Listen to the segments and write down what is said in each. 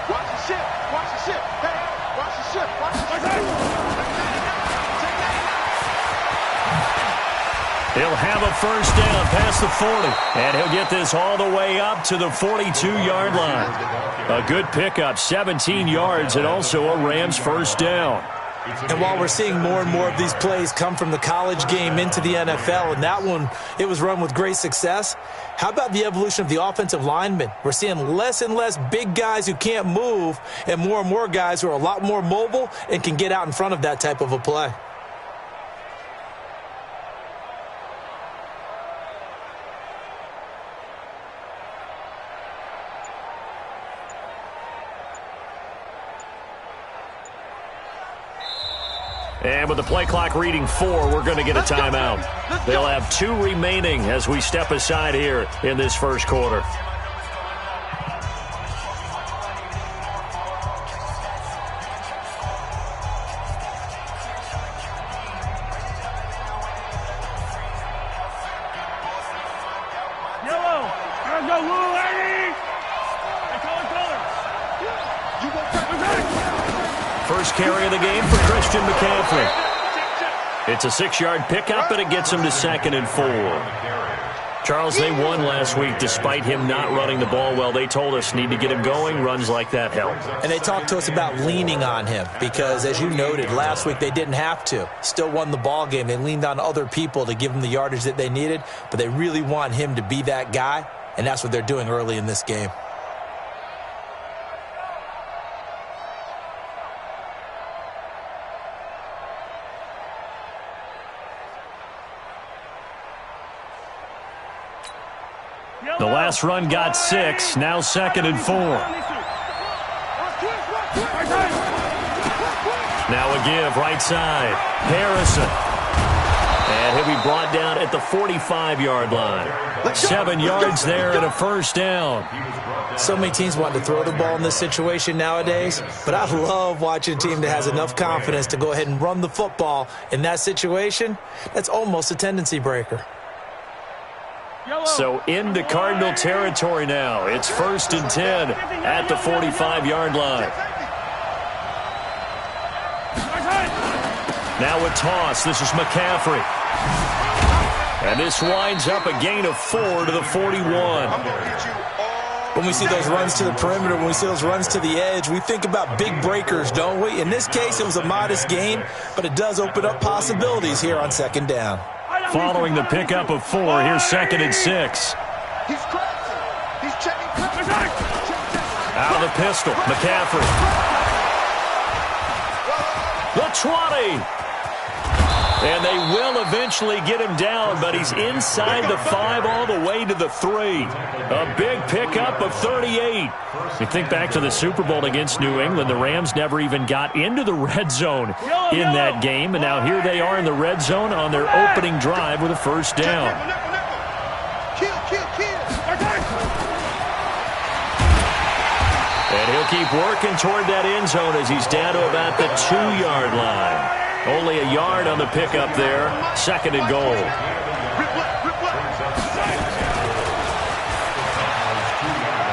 Watch the ship. Watch the ship. Hey, watch the ship. Watch the ship. He'll have a first down past the 40, and he'll get this all the way up to the 42-yard line. A good pickup, 17 yards, and also a Rams first down. And while we're seeing more and more of these plays come from the college game into the NFL, and that one, it was run with great success, how about the evolution of the offensive linemen? We're seeing less and less big guys who can't move and more guys who are a lot more mobile and can get out in front of that type of a play. And with the play clock reading 4, we're going to get a timeout. They'll have 2 remaining as we step aside here in this first quarter. First carry of the game for Christian McCaffrey. It's a 6-yard pickup, and it gets him to 2nd and 4. Charles, they won last week despite him not running the ball well. They told us need to get him going. Runs like that help. And they talked to us about leaning on him because, as you noted, last week they didn't have to. Still won the ball game. They leaned on other people to give them the yardage that they needed, but they really want him to be that guy, and that's what they're doing early in this game. The last run got 6, now 2nd and 4. Now a give, right side. Harrison. And he'll be brought down at the 45-yard line. 7 yards there and a first down. So many teams want to throw the ball in this situation nowadays, but I love watching a team that has enough confidence to go ahead and run the football in that situation. That's almost a tendency breaker. So into Cardinal territory now. It's 1st and 10 at the 45-yard line. Now a toss. This is McCaffrey. And this winds up a gain of 4 to the 41. When we see those runs to the perimeter, when we see those runs to the edge, we think about big breakers, don't we? In this case, it was a modest gain, but it does open up possibilities here on 2nd down. Following the pickup of 4, here's 2nd and 6. He's crazy. He's checking. Out of the pistol, McCaffrey. The 20. And they will eventually get him down, but he's inside the 5 all the way to the 3. A big pickup of 38. You think back to the Super Bowl against New England, the Rams never even got into the red zone in that game, and now here they are in the red zone on their opening drive with a first down. And he'll keep working toward that end zone as he's down to about the 2-yard line. Only a yard on the pickup there. 2nd and goal.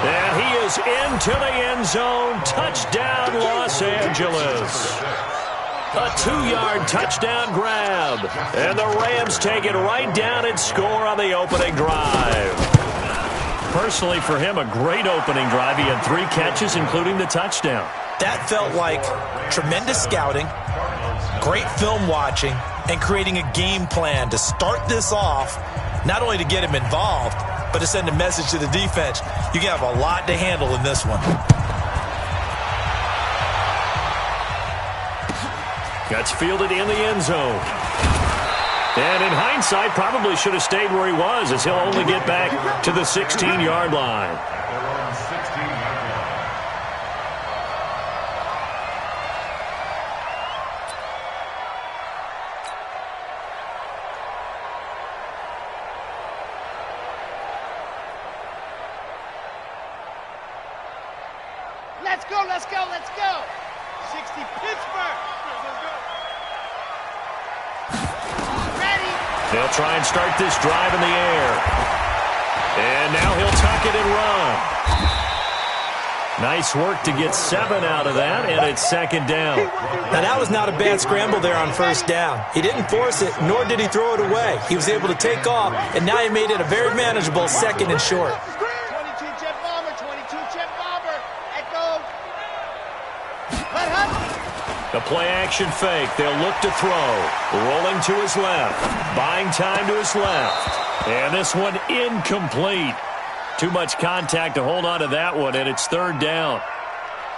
And he is into the end zone. Touchdown, Los Angeles. A 2-yard touchdown grab. And the Rams take it right down and score on the opening drive. Personally, for him, a great opening drive. He had 3 catches, including the touchdown. That felt like tremendous scouting, great film watching, and creating a game plan to start this off, not only to get him involved, but to send a message to the defense. You can have a lot to handle in this one. That's fielded in the end zone. And in hindsight, probably should have stayed where he was, as he'll only get back to the 16-yard line. Let's go, let's go, let's go. 60 Pittsburgh. Ready. They'll try and start this drive in the air. And now he'll tuck it and run. Nice work to get 7 out of that, and it's second down. Now, that was not a bad scramble there on first down. He didn't force it, nor did he throw it away. He was able to take off, and now he made it a very manageable second and short. 22 jet bomber, 22 jet bomber. Echo. Let Hunt. The play-action fake. They'll look to throw. Rolling to his left. Buying time to his left. And this one incomplete. Too much contact to hold on to that one, and it's third down.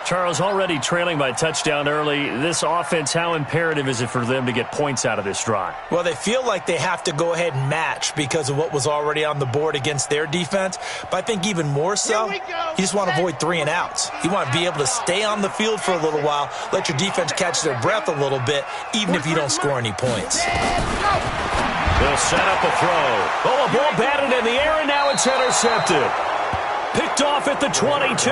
Charles, already trailing by a touchdown early. This offense, how imperative is it for them to get points out of this drive? Well, they feel like they have to go ahead and match because of what was already on the board against their defense. But I think even more so, you just want to avoid 3 and outs. You want to be able to stay on the field for a little while, let your defense catch their breath a little bit, even if you don't score any points. They'll set up a throw. Oh, a ball batted in the air, and now it's intercepted. Picked off at the 22.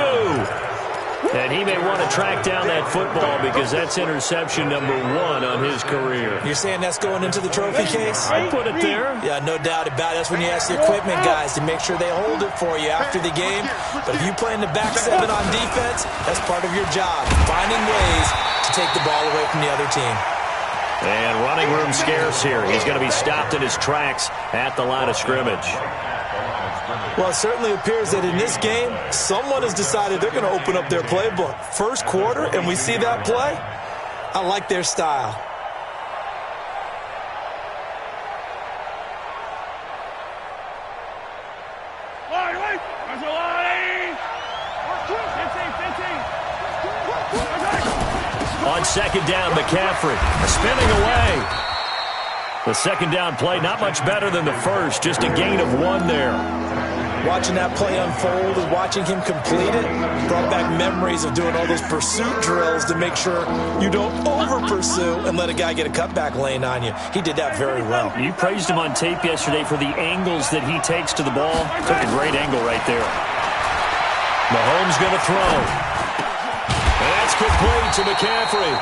And he may want to track down that football because that's interception number 1 on his career. You're saying that's going into the trophy case? I'd put it there. Yeah, no doubt about it. That's when you ask the equipment guys to make sure they hold it for you after the game. But if you play in the back 7 on defense, that's part of your job, finding ways to take the ball away from the other team. And running room scarce here. He's going to be stopped in his tracks at the line of scrimmage. Well, it certainly appears that in this game, someone has decided they're going to open up their playbook. First quarter, and we see that play. I like their style. On second down, McCaffrey spinning away. The second down play, not much better than the first, just a gain of 1 there. Watching that play unfold and watching him complete it brought back memories of doing all those pursuit drills to make sure you don't over-pursue and let a guy get a cutback lane on you. He did that very well. You praised him on tape yesterday for the angles that he takes to the ball. Took a great angle right there. Mahomes going to throw. And that's complete to McCaffrey.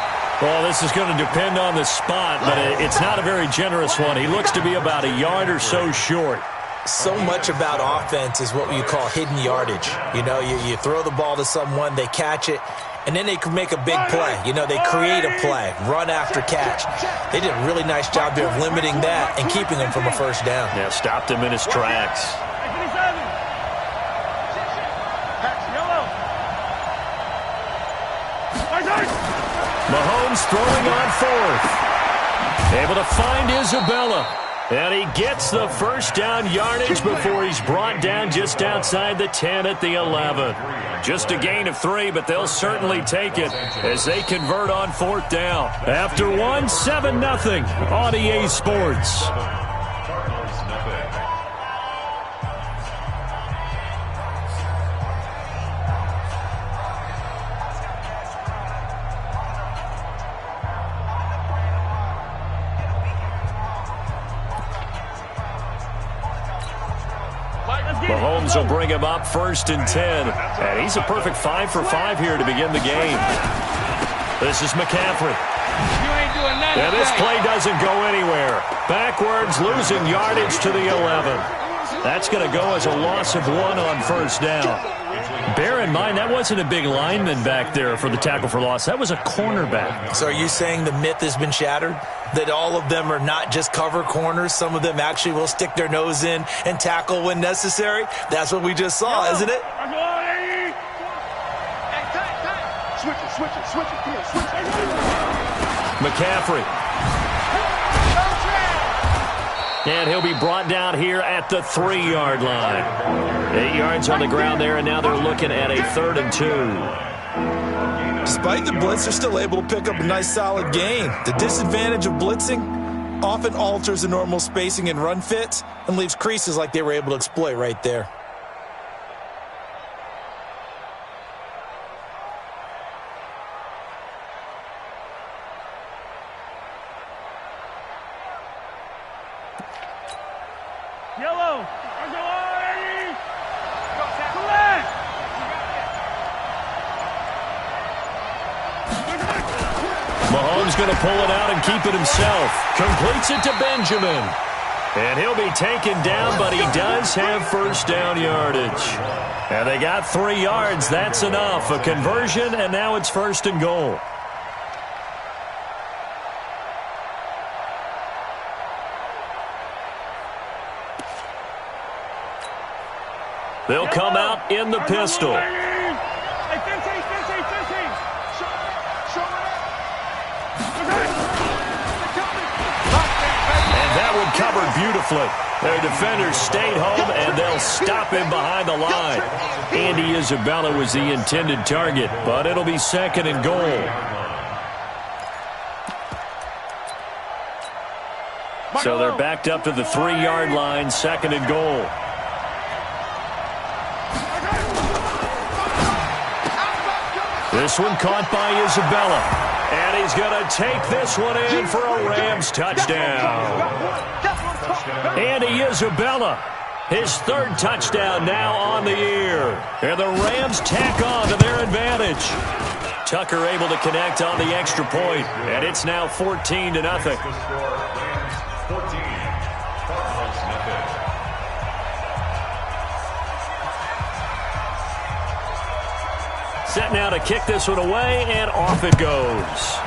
Well, this is going to depend on the spot, but it's not a very generous one. He looks to be about a yard or so short. So much about offense is what you call hidden yardage. You know, you throw the ball to someone, they catch it, and then they can make a big play. You know, they create a play, run after catch. They did a really nice job there of limiting that and keeping him from a first down. Yeah, stopped him in his tracks. Mahomes throwing on 4th. Able to find Isabella. And he gets the first down yardage before he's brought down just outside the 10 at the 11. Just a gain of 3, but they'll certainly take it as they convert on 4th down. After 1, 7-0 on EA Sports. Mahomes will bring him up 1st and 10. And he's a perfect 5 for 5 here to begin the game. This is McCaffrey. And this play doesn't go anywhere. Backwards, losing yardage to the 11. That's going to go as a loss of 1 on first down. Bear in mind, that wasn't a big lineman back there for the tackle for loss. That was a cornerback. So are you saying the myth has been shattered? That all of them are not just cover corners? Some of them actually will stick their nose in and tackle when necessary? That's what we just saw, isn't it? Switch it. McCaffrey. And he'll be brought down here at the 3-yard line. 8 yards on the ground there, and now they're looking at a 3rd and 2. Despite the blitz, they're still able to pick up a nice solid gain. The disadvantage of blitzing often alters the normal spacing and run fits and leaves creases like they were able to exploit right there. Yellow. Mahomes going to pull it out and keep it himself. Completes it to Benjamin. And he'll be taken down, but he does have first down yardage. And they got 3 yards. That's enough. A conversion, and now it's 1st and goal. They'll come out in the pistol. Covered beautifully. Their defenders stayed home, and they'll stop him behind the line. Andy Isabella was the intended target, but it'll be 2nd and goal. So they're backed up to the 3-yard line, 2nd and goal. This one caught by Isabella. And he's going to take this one in for a Rams touchdown. Andy Isabella, his 3rd touchdown now on the year. And the Rams tack on to their advantage. Tucker able to connect on the extra point, and it's now 14-0. Set now to kick this one away, and off it goes.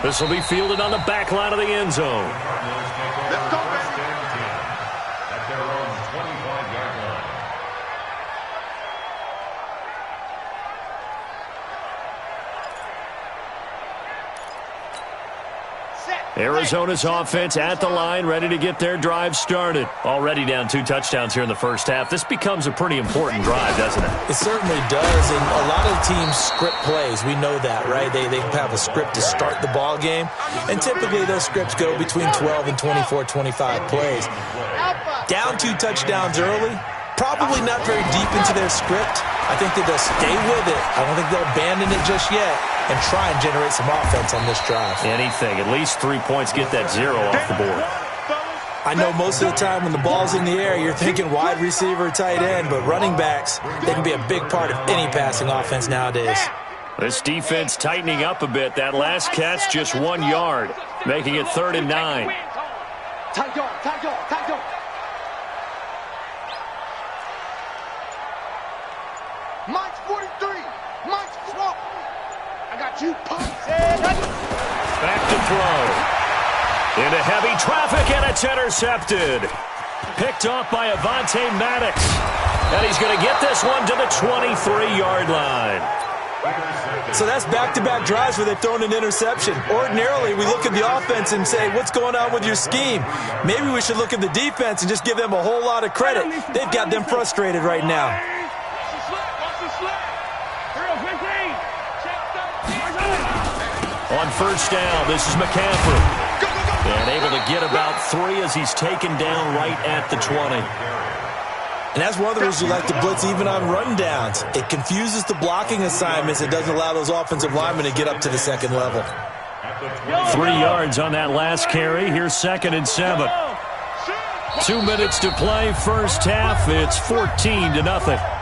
This will be fielded on the back line of the end zone. Let's go, baby. At their own 25-yard line. Arizona's offense at the line, ready to get their drive started. Already down 2 touchdowns here in the first half. This becomes a pretty important drive, doesn't it? It certainly does, and a lot of teams script plays. We know that, right? They have a script to start the ball game, and typically those scripts go between 12 and 24, 25 plays. Down 2 touchdowns early, probably not very deep into their script. I think that they'll stay with it. I don't think they'll abandon it just yet and try and generate some offense on this drive. Anything. At least 3 points, get that 0 off the board. I know most of the time when the ball's in the air, you're thinking wide receiver, tight end, but running backs, they can be a big part of any passing offense nowadays. This defense tightening up a bit. That last catch, just 1 yard, making it 3rd and 9. Tight dog, tight dog, tight dog. Mike's 43. Mike's 12. I got you, punk. Back to throw. Into heavy traffic, and it's intercepted. Picked off by Avonte Maddox. And he's going to get this one to the 23-yard line. So that's back-to-back drives where they've thrown an interception. Ordinarily, we look at the offense and say, what's going on with your scheme? Maybe we should look at the defense and just give them a whole lot of credit. They've got them frustrated right now. On first down, this is McCaffrey. And able to get about 3 as he's taken down right at the 20. And that's one of the reasons you like to blitz even on rundowns. It confuses the blocking assignments. It doesn't allow those offensive linemen to get up to the 2nd level. 3 yards on that last carry. Here's 2nd and 7. 2 minutes to play first half. It's 14-0.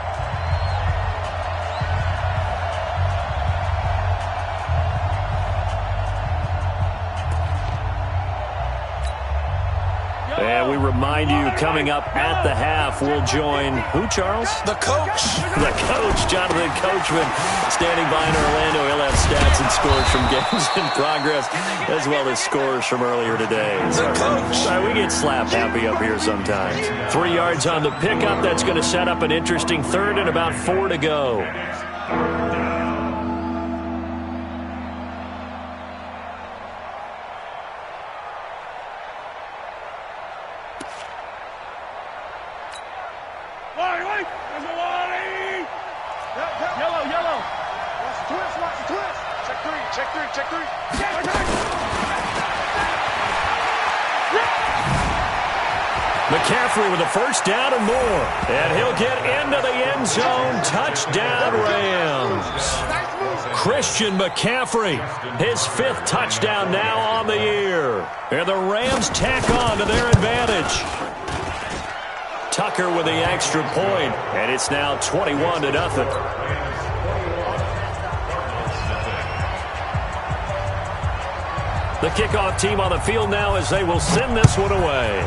And we remind you, coming up at the half, we'll join who, Charles? The coach. The coach, Jonathan Coachman, standing by in Orlando. He'll have stats and scores from games in progress, as well as scores from earlier today. The coach. Sorry, we get slap happy up here sometimes. 3 yards on the pickup. That's going to set up an interesting 3rd and about 4 to go. Yellow. Watch the twist. Check three. McCaffrey with a first down and more. And he'll get into the end zone. Touchdown, Rams. Christian McCaffrey, his 5th touchdown now on the year. And the Rams tack on to their advantage. Tucker with the extra point, and it's now 21-0. The kickoff team on the field now as they will send this one away.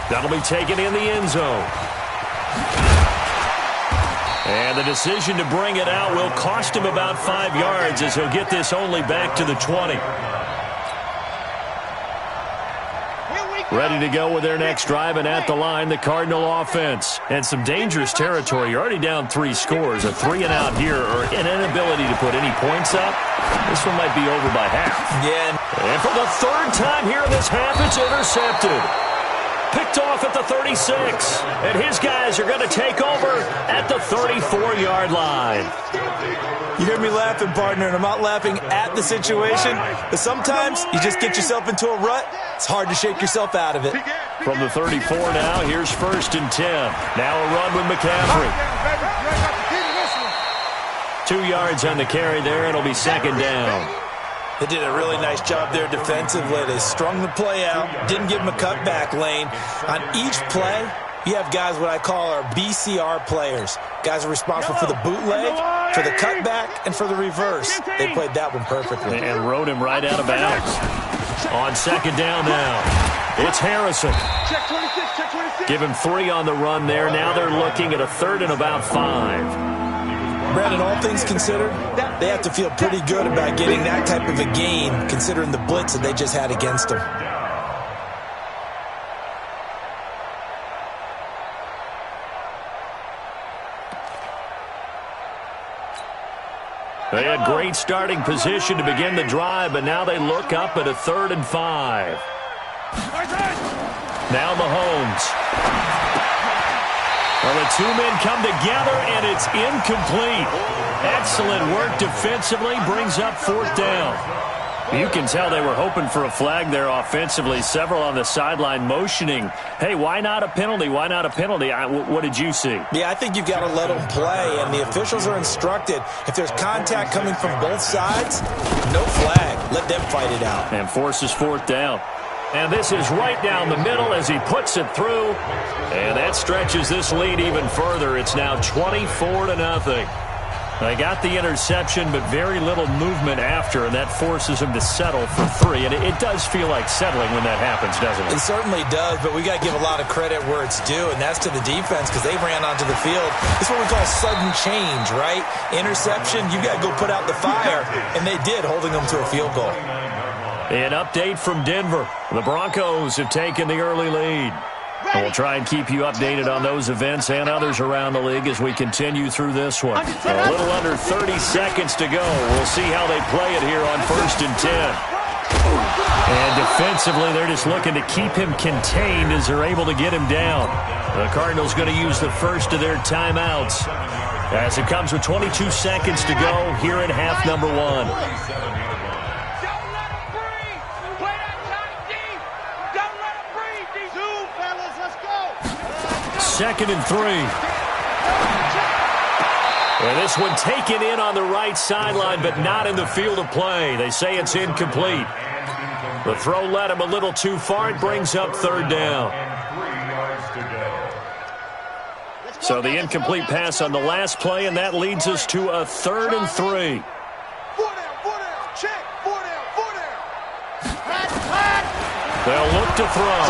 That'll be taken in the end zone. And the decision to bring it out will cost him about 5 yards as he'll get this only back to the 20. Ready to go with their next drive, and at the line, the Cardinal offense. And some dangerous territory. You're already down 3 scores. A 3-and-out here, or an inability to put any points up. This one might be over by half. Yeah. And for the 3rd time here in this half, it's intercepted. Picked off at the 36. And his guys are going to take over at the 34-yard line. You hear me laughing, partner, and I'm not laughing at the situation, but sometimes you just get yourself into a rut. It's hard to shake yourself out of it. From the 34 now, here's 1st and 10. Now a run with McCaffrey. 2 yards on the carry there. It'll be 2nd down. They did a really nice job there defensively. They strung the play out, didn't give them a cutback lane. On each play, you have guys what I call our BCR players. Guys are responsible for the bootleg, for the cutback, and for the reverse. They played that one perfectly. And rode him right out of bounds. On 2nd down now, it's Harrison. Check 26, check 26. Give him 3 on the run there. Now they're looking at a 3rd and about 5. Brandon, all things considered, they have to feel pretty good about getting that type of a gain, considering the blitz that they just had against them. They had great starting position to begin the drive, but now they look up at a 3rd and 5. Now Mahomes. Well, the 2 men come together, and it's incomplete. Excellent work defensively, brings up 4th down. You can tell they were hoping for a flag there offensively. Several on the sideline motioning, hey, why not a penalty? Why not a penalty? What did you see? Yeah, I think you've got to let them play, and the officials are instructed. If there's contact coming from both sides, no flag. Let them fight it out. And forces 4th down. And this is right down the middle as he puts it through. And that stretches this lead even further. It's now 24-0. They got the interception, but very little movement after, and that forces him to settle for 3. And it does feel like settling when that happens, doesn't it? It certainly does, but we got to give a lot of credit where it's due, and that's to the defense because they ran onto the field. It's what we call sudden change, right? Interception, you got to go put out the fire, and they did, holding them to a field goal. An update from Denver. The Broncos have taken the early lead. And we'll try and keep you updated on those events and others around the league as we continue through this one. A little under 30 seconds to go. We'll see how they play it here on 1st and 10. And defensively, they're just looking to keep him contained as they're able to get him down. The Cardinals going to use the first of their timeouts as it comes with 22 seconds to go here in half number 1. 2nd and 3. And this one taken in on the right sideline, but not in the field of play. They say it's incomplete. The throw led him a little too far. It brings up 3rd down. So the incomplete pass on the last play, and that leads us to a 3rd and 3. 4 down, check, 4 down. They'll look to throw.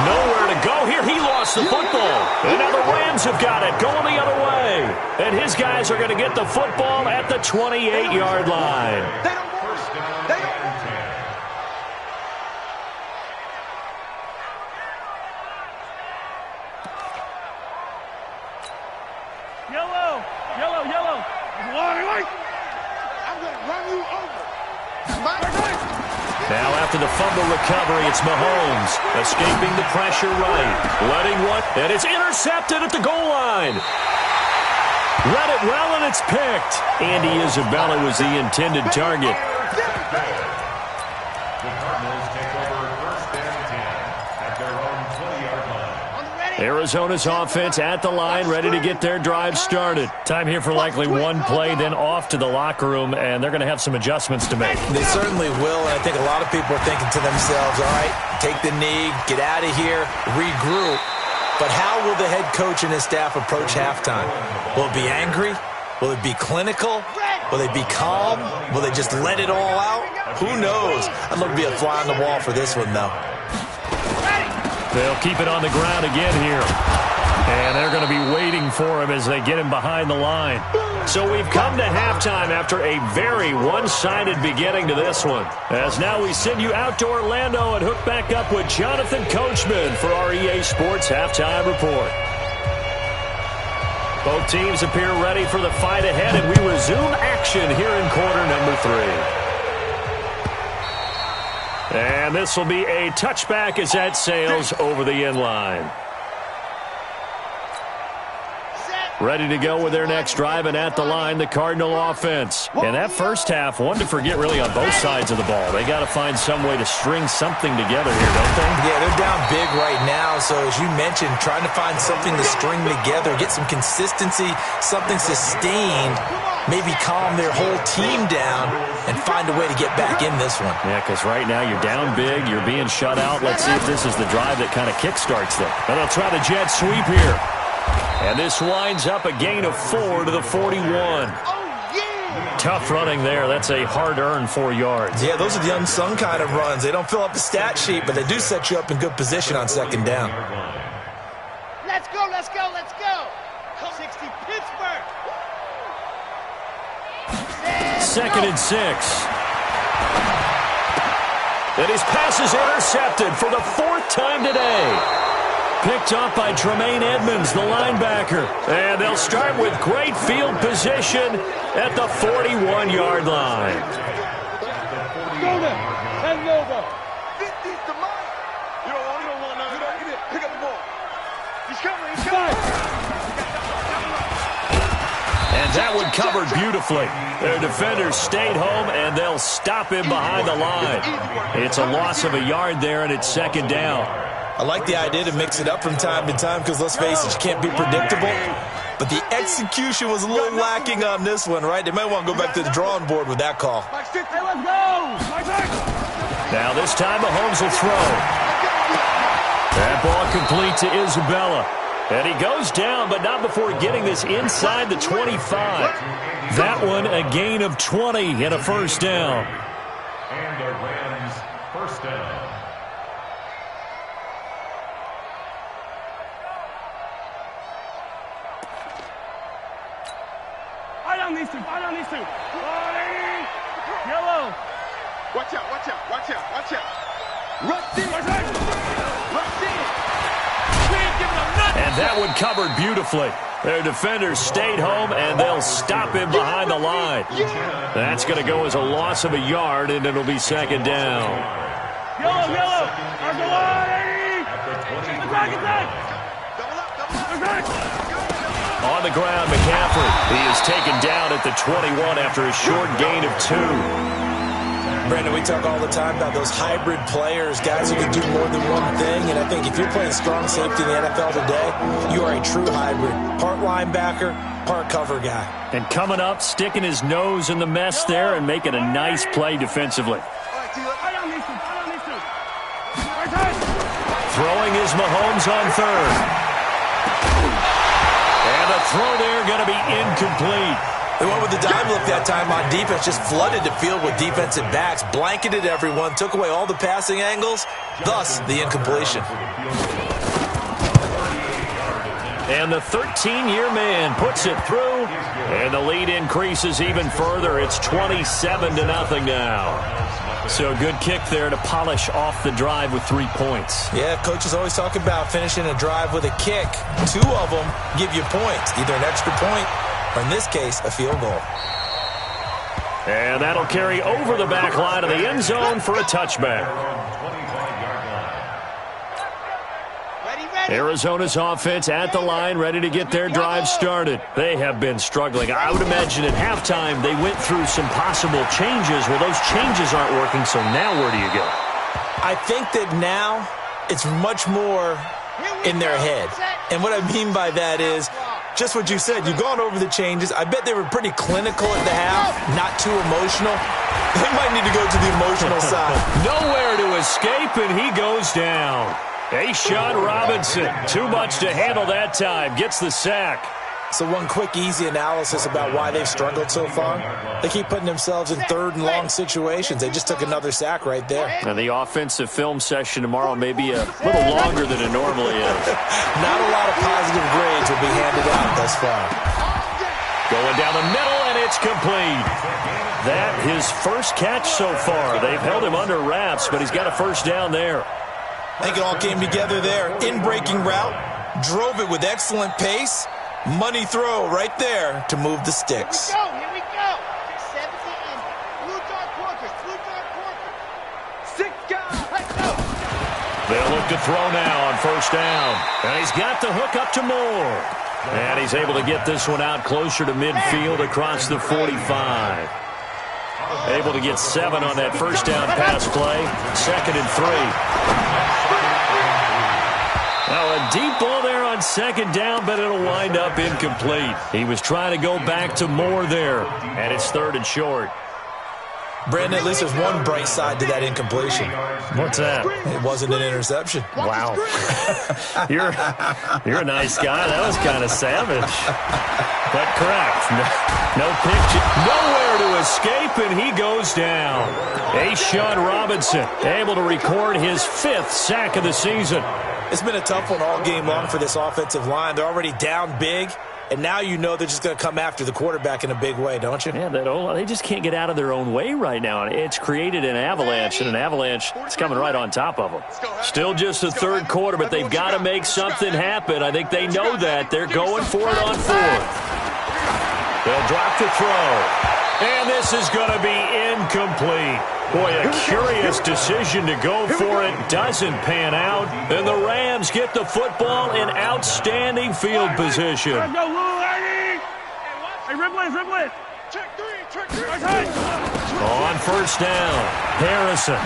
Nowhere to go here. He lost the football. And now the Rams have got it, going the other way. And his guys are going to get the football at the 28-yard line. They don't work. They don't work. Yellow, yellow, yellow. White. I'm going to run you over. Now after the fumble recovery, it's Mahomes escaping the pressure right. Letting one, and it's intercepted at the goal line. Read it well, and it's picked. Andy Isabella was the intended target. The Cardinals take over 1st and 10 at their own 20-yard line. Arizona's offense at the line, ready to get their drive started. Time here for likely one play, then off to the locker room, and they're going to have some adjustments to make. They certainly will, and I think a lot of people are thinking to themselves, all right, take the knee, get out of here, regroup. But how will the head coach and his staff approach halftime? Will it be angry? Will it be clinical? Will they be calm? Will they just let it all out? Who knows? I'd love to be a fly on the wall for this one, though. They'll keep it on the ground again here. And they're going to be waiting for him as they get him behind the line. So we've come to halftime after a very one-sided beginning to this one. As now we send you out to Orlando and hook back up with Jonathan Coachman for our EA Sports Halftime Report. Both teams appear ready for the fight ahead, and we resume action here in quarter number 3. And this will be a touchback as that sails over the end line. Ready to go with their next drive, and at the line, the Cardinal offense. And that first half, one to forget really on both sides of the ball. They got to find some way to string something together here, don't they? Yeah, they're down big right now. So as you mentioned, trying to find something to string together, get some consistency, something sustained, maybe calm their whole team down and find a way to get back in this one. Yeah, because right now you're down big, you're being shut out. Let's see if this is the drive that kind of kickstarts them. And they'll try the jet sweep here. And this winds up a gain of 4 to the 41. Tough running there. That's a hard-earned 4 yards. Yeah, those are the unsung kind of runs. They don't fill up the stat sheet, but they do set you up in good position on second down. Let's go, let's go, let's go. 60 Pittsburgh. Second and 6. And his pass is intercepted for the 4th time today. Picked off by Tremaine Edmonds, the linebacker. And they'll start with great field position at the 41-yard line. Go there. Hand over. 50's the mark. You don't want none of that. Get it. Pick up the ball. He's coming. He's coming. And that one covered beautifully. Their defenders stayed home, and they'll stop him behind the line. It's a loss of a yard there, and it's second down. I like the idea to mix it up from time to time because, let's face it, you can't be predictable. But the execution was a little lacking on this one, right? They might want to go back to the drawing board with that call. Hey, let's go! Now this time Mahomes will throw. That ball complete to Isabella. And he goes down, but not before getting this inside the 25. That one a gain of 20 and a first down. And the Rams first down. These two. Yellow. Watch out, watch out, watch out, watch out. Rush in. Rush in. And that one covered beautifully. Their defenders stayed home, and they'll stop him behind the line. That's going to go as a loss of a yard, and it'll be second down. Yellow. On the ground, McCaffrey. He is taken down at the 21 after a short gain of 2. Brandon, we talk all the time about those hybrid players, guys who can do more than one thing. And I think if you're playing strong safety in the NFL today, you are a true hybrid. Part linebacker, part cover guy. And coming up, sticking his nose in the mess there and making a nice play defensively. Throwing is Mahomes on third. And the throw there going to be incomplete. They went with the dime look that time on defense, just flooded the field with defensive backs, blanketed everyone, took away all the passing angles, thus the incompletion. And the 13-year man puts it through, and the lead increases even further. It's 27-0 now. So a good kick there to polish off the drive with 3 points. Yeah, coaches always talk about finishing a drive with a kick. 2 of them give you points, either an extra point or, in this case, a field goal. And that'll carry over the back line of the end zone for a touchback. Arizona's offense at the line, ready to get their drive started. They have been struggling. I would imagine at halftime they went through some possible changes. Well, those changes aren't working, so now where do you go? I think that now it's much more in their head. And what I mean by that is just what you said. You've gone over the changes. I bet they were pretty clinical at the half, not too emotional. They might need to go to the emotional side. Nowhere to escape, and he goes down. A'Shawn Robinson, too much to handle that time, gets the sack. So one quick, easy analysis about why they've struggled so far. They keep putting themselves in third and long situations. They just took another sack right there. And the offensive film session tomorrow may be a little longer than it normally is. Not a lot of positive grades will be handed out thus far. Going down the middle, and it's complete. That his first catch so far. They've held him under wraps, but he's got a first down there. I think it all came together there. In-breaking route, drove it with excellent pace. Money throw right there to move the sticks. Here we go. 70 in. Blue dog porkers. Blue dog porkers. Sick guy. Let's go. They'll look to throw now on first down. And he's got the hook up to Moore. And he's able to get this one out closer to midfield across the 45. Able to get 7 on that first down pass play. 2nd and 3. Now a deep ball there on 2nd down, but it'll wind up incomplete. He was trying to go back to Moore there, and it's 3rd and short. Brandon, at least there's one bright side to that incompletion. What's that? It wasn't an interception. Wow. You're a nice guy. That was kind of savage. But correct. No pitch. Nowhere to escape, and he goes down. A'Shawn Robinson able to record his 5th sack of the season. It's been a tough one all game long for this offensive line. They're already down big, and now you know they're just going to come after the quarterback in a big way, don't you? Yeah, they just can't get out of their own way right now. It's created an avalanche, and an avalanche is coming right on top of them. Still just the 3rd quarter, but they've got to make something happen. I think they know that. They're going for it on 4th. They'll drop the throw, and this is going to be incomplete. Boy, a curious decision to go for it. Doesn't pan out. And the Rams get the football in outstanding field position. Let's go, Lou, Eddie! Hey, Ripley! Check three. On first down, Harrison.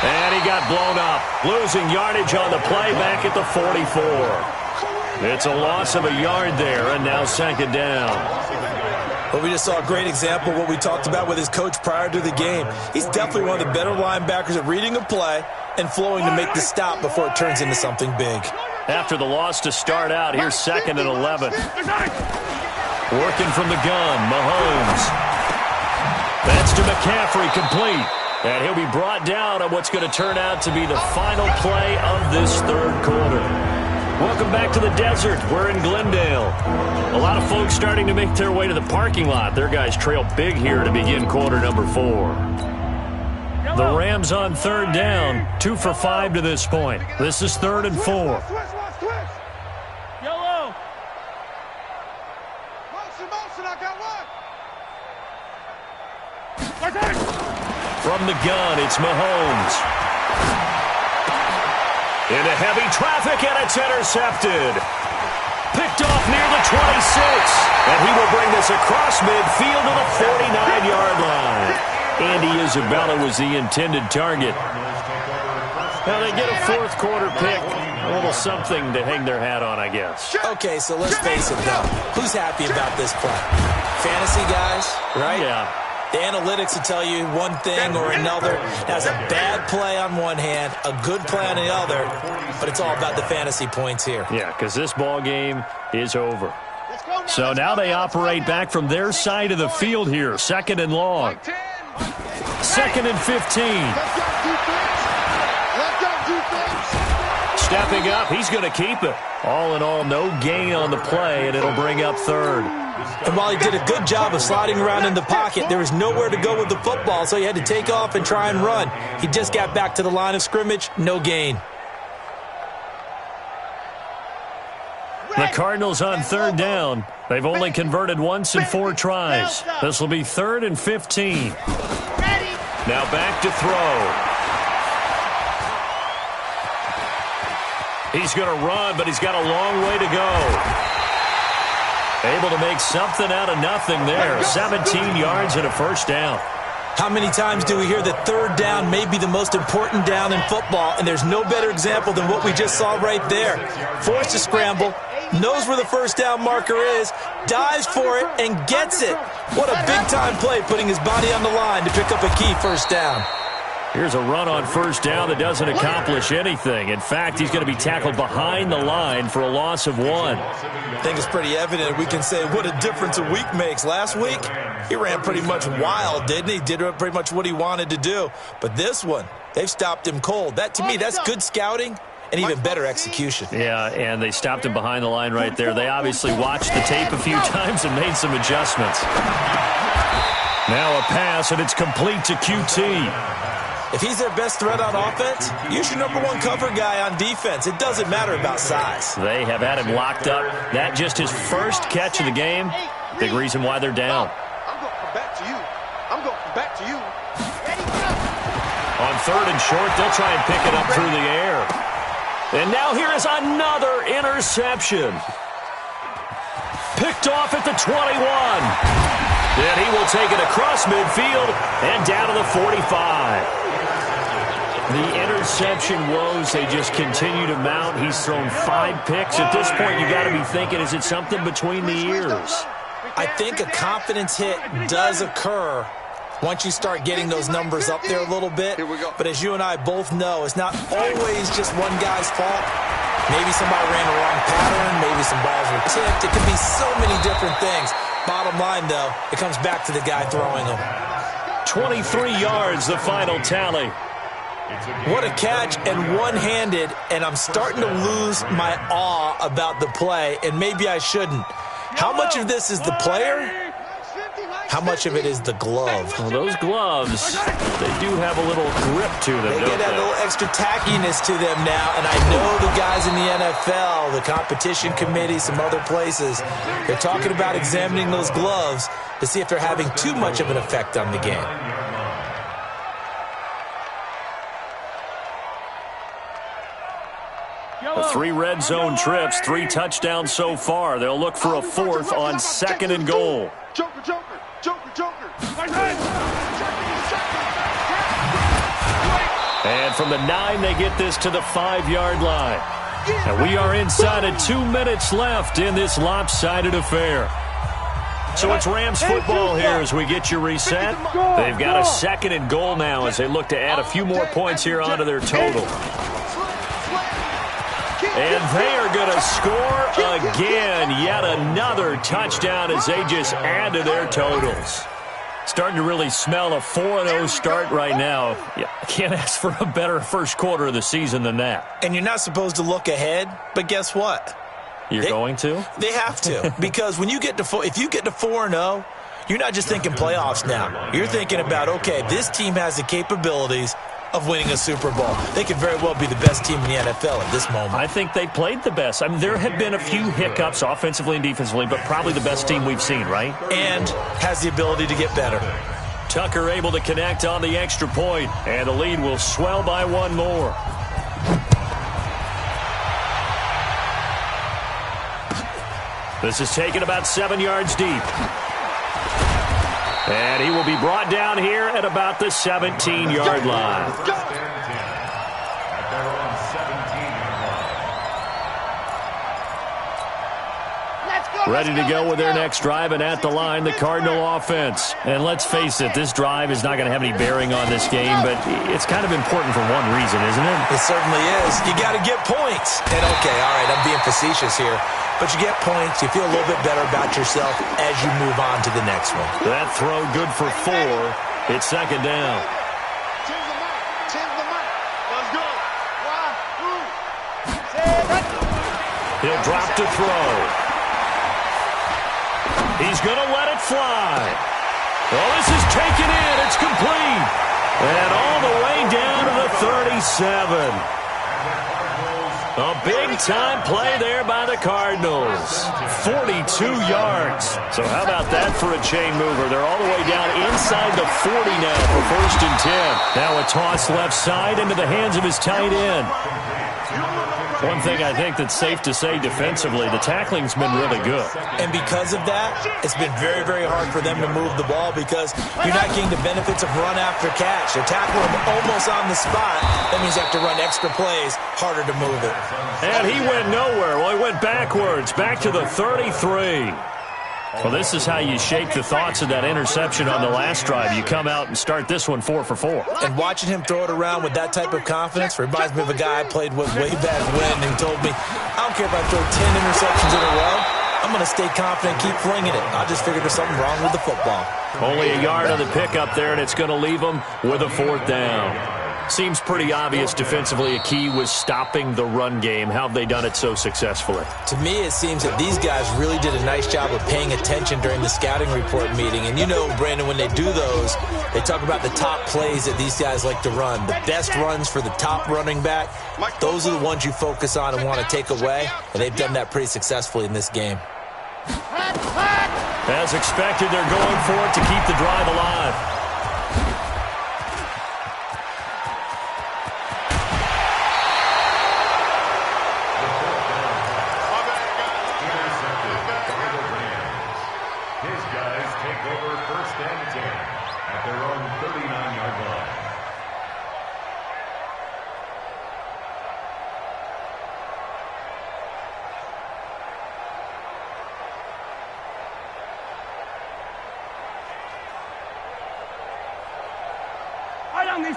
And he got blown up. Losing yardage on the play back at the 44. It's a loss of a yard there, and now 2nd down. But we just saw a great example of what we talked about with his coach prior to the game. He's definitely one of the better linebackers at reading a play and flowing to make the stop before it turns into something big. After the loss to start out, here's 2nd and 11. Working from the gun, Mahomes. That's to McCaffrey, complete. And he'll be brought down on what's going to turn out to be the final play of this 3rd quarter. Welcome back to the desert. We're in Glendale. A lot of folks starting to make their way to the parking lot. Their guys trail big here to begin quarter number 4. The Rams on 3rd down, 2 for 5 to this point. This is 3rd and 4. Yellow. Motion, I got one. From the gun, it's Mahomes. Into heavy traffic, and it's intercepted. Picked off near the 26. And he will bring this across midfield to the 49-yard line. Andy Isabella was the intended target. Now they get a 4th quarter pick. A little something to hang their hat on, I guess. Okay, so let's face it, though. Who's happy about this play? Fantasy guys, right? Yeah. The analytics will tell you one thing or another. That's a bad play on one hand, a good play on the other, but it's all about the fantasy points here. Yeah, because this ball game is over. So now they operate back from their side of the field here. 2nd and long. 2nd and 15. Stepping up, he's going to keep it. All in all, no gain on the play, and it'll bring up 3rd. And while he did a good job of sliding around in the pocket, there was nowhere to go with the football, so he had to take off and try and run. He just got back to the line of scrimmage, no gain. The Cardinals on 3rd down. They've only converted once in 4 tries. This will be 3rd and 15. Now back to throw. He's going to run, but he's got a long way to go. Able to make something out of nothing there. 17 yards and a first down. How many times do we hear that 3rd down may be the most important down in football, and there's no better example than what we just saw right there. Forced to scramble, knows where the first down marker is, dives for it, and gets it. What a big-time play, putting his body on the line to pick up a key first down. Here's a run on first down that doesn't accomplish anything. In fact, he's going to be tackled behind the line for a loss of 1. I think it's pretty evident. We can say what a difference a week makes. Last week, he ran pretty much wild, didn't he? Did pretty much what he wanted to do. But this one, they've stopped him cold. That, to me, that's good scouting and even better execution. Yeah, and they stopped him behind the line right there. They obviously watched the tape a few times and made some adjustments. Now a pass, and it's complete to QT. If he's their best threat on offense, use your #1 cover guy on defense. It doesn't matter about size. They have had him locked up. That just his first catch of the game. Big reason why they're down. I'm going to come back to you. I'm going to come back to you. On 3rd and short, they'll try and pick it up through the air. And now here is another interception. Picked off at the 21. And he will take it across midfield and down to the 45. The interception woes, they just continue to mount. He's thrown 5 picks. At this point, you got to be thinking, is it something between the ears? I think a confidence hit does occur once you start getting those numbers up there a little bit. But as you and I both know, it's not always just one guy's fault. Maybe somebody ran the wrong pattern. Maybe some balls were tipped. It could be so many different things. Bottom line, though, it comes back to the guy throwing them. 23 yards, the final tally. What a catch, and one-handed, and I'm starting to lose my awe about the play, and maybe I shouldn't. How much of this is the player? How much of it is the glove? Well, those gloves, they do have a little grip to them, They get that little extra tackiness to them now, and I know the guys in the NFL, the competition committee, some other places, they're talking about examining those gloves to see if they're having too much of an effect on the game. The 3 red zone trips, 3 touchdowns so far. They'll look for a 4th on 2nd and goal. Joker, Joker, Joker, Joker. And from the 9, they get this to the 5-yard line. And we are inside of 2 minutes left in this lopsided affair. So it's Rams football here as we get you reset. They've got a 2nd and goal now as they look to add a few more points here onto their total. And they are going to score again. Yet another touchdown as they just add to their totals. Starting to really smell a 4-0 start right now. Yeah, can't ask for a better first quarter of the season than that. And you're not supposed to look ahead, but guess what? You're going to? They have to. Because when you get to if you get to 4-0, you're not just thinking playoffs now. You're thinking about, okay, this team has the capabilities of winning a Super Bowl. They could very well be the best team in the NFL at this moment. I think they played the best. I mean, there have been a few hiccups offensively and defensively, but probably the best team we've seen, right? And has the ability to get better. Tucker able to connect on the extra point, and the lead will swell by 1 more. This is taken about 7 yards deep. And he will be brought down here at about the 17-yard line. Ready to go with their next drive, and at the line, the Cardinal offense. And let's face it, this drive is not going to have any bearing on this game, but it's kind of important for one reason, isn't it? It certainly is. You got to get points. And okay, all right, I'm being facetious here. But you get points, you feel a little bit better about yourself as you move on to the next one. That throw good for 4. It's 2nd down. He'll drop to throw. He's going to let it fly. Well, this is taken in. It's complete. And all the way down to the 37. A big-time play there by the Cardinals. 42 yards. So how about that for a chain mover? They're all the way down inside the 40 now for 1st and 10. Now a toss left side into the hands of his tight end. One thing I think that's safe to say defensively, the tackling's been really good. And because of that, it's been very, very hard for them to move the ball because you're not getting the benefits of run after catch. They're tackling him almost on the spot. That means you have to run extra plays, harder to move it. And he went nowhere. Well, he went backwards, back to the 33. Well, this is how you shake the thoughts of that interception on the last drive. You come out and start this one 4 for 4. And watching him throw it around with that type of confidence reminds me of a guy I played with way back when who told me, I don't care if I throw 10 interceptions in a row, I'm going to stay confident and keep flinging it. I just figured there's something wrong with the football. Only a yard on the pickup there, and it's going to leave them with a 4th down. Seems pretty obvious defensively a key was stopping the run game. How have they done it so successfully? To me, it seems that these guys really did a nice job of paying attention during the scouting report meeting. And you know, Brandon, when they do those, they talk about the top plays that these guys like to run. The best runs for the top running back, those are the ones you focus on and want to take away. And they've done that pretty successfully in this game. As expected, they're going for it to keep the drive alive.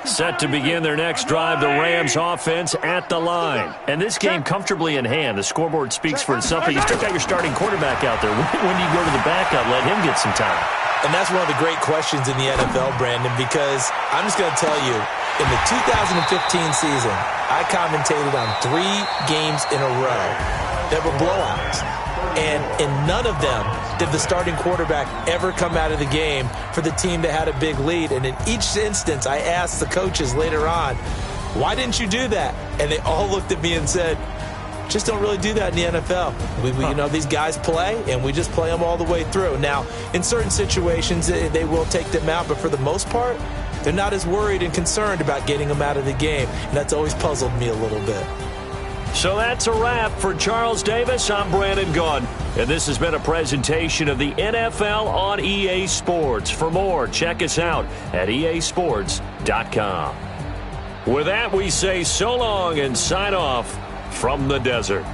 Set to begin their next drive, the Rams offense at the line. And this game comfortably in hand. The scoreboard speaks for itself, but you still got your starting quarterback out there. When do you go to the backup? Let him get some time. And that's one of the great questions in the NFL, Brandon, because I'm just going to tell you, in the 2015 season, I commentated on 3 games in a row that were blowouts. And in none of them did the starting quarterback ever come out of the game for the team that had a big lead. And in each instance, I asked the coaches later on, why didn't you do that? And they all looked at me and said, just don't really do that in the NFL. You know, these guys play, and we just play them all the way through. Now, in certain situations, they will take them out, but for the most part, they're not as worried and concerned about getting them out of the game. And that's always puzzled me a little bit. So that's a wrap for Charles Davis. I'm Brandon Gunn, and this has been a presentation of the NFL on EA Sports. For more, check us out at easports.com. With that, we say so long and sign off from the desert.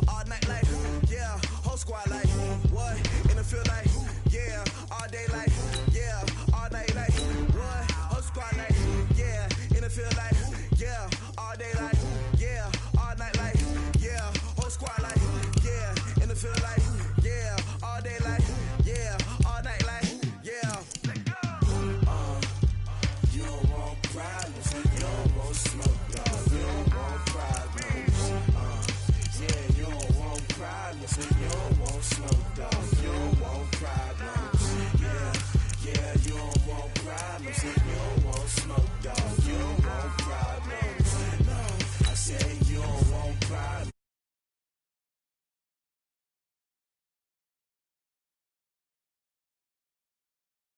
All night life, yeah, whole squad life, what, in the field life, yeah, all day life, yeah, all night life, what, whole squad life, yeah, in the field life.